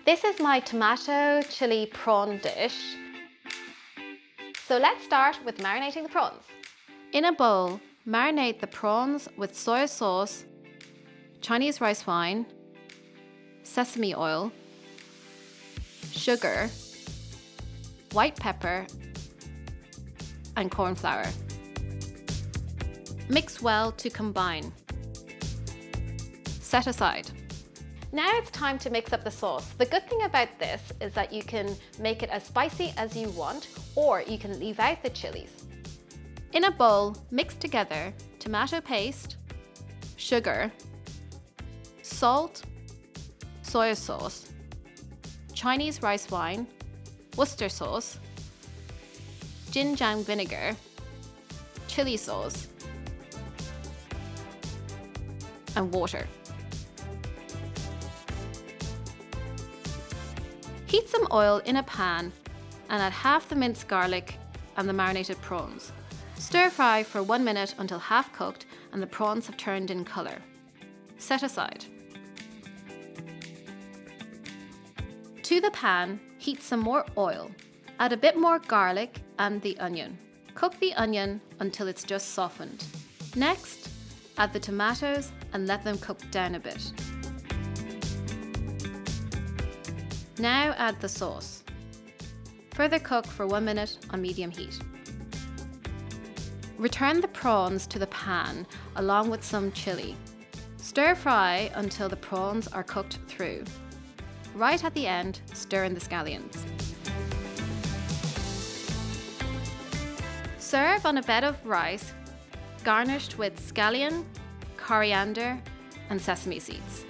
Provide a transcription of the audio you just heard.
This is my tomato chili prawn dish. So let's start with marinating the prawns. In a bowl, marinate the prawns with soy sauce, Chinese rice wine, sesame oil, sugar, white pepper, and corn flour. Mix well to combine. Set aside. Now it's time to mix up the sauce. The good thing about this is that you can make it as spicy as you want, or you can leave out the chilies. In a bowl, mix together tomato paste, sugar, salt, soy sauce, Chinese rice wine, Worcester sauce, Chinkiang Vinegar, chili sauce, and water. Heat some oil in a pan and add half the minced garlic and the marinated prawns. Stir fry for 1 minute until half cooked and the prawns have turned in colour. Set aside. To the pan, heat some more oil. Add a bit more garlic and the onion. Cook the onion until it's just softened. Next, add the tomatoes and let them cook down a bit. Now add the sauce. Further cook for 1 minute on medium heat. Return the prawns to the pan along with some chili. Stir fry until the prawns are cooked through. Right at the end, stir in the scallions. Serve on a bed of rice, garnished with scallion, coriander, and sesame seeds.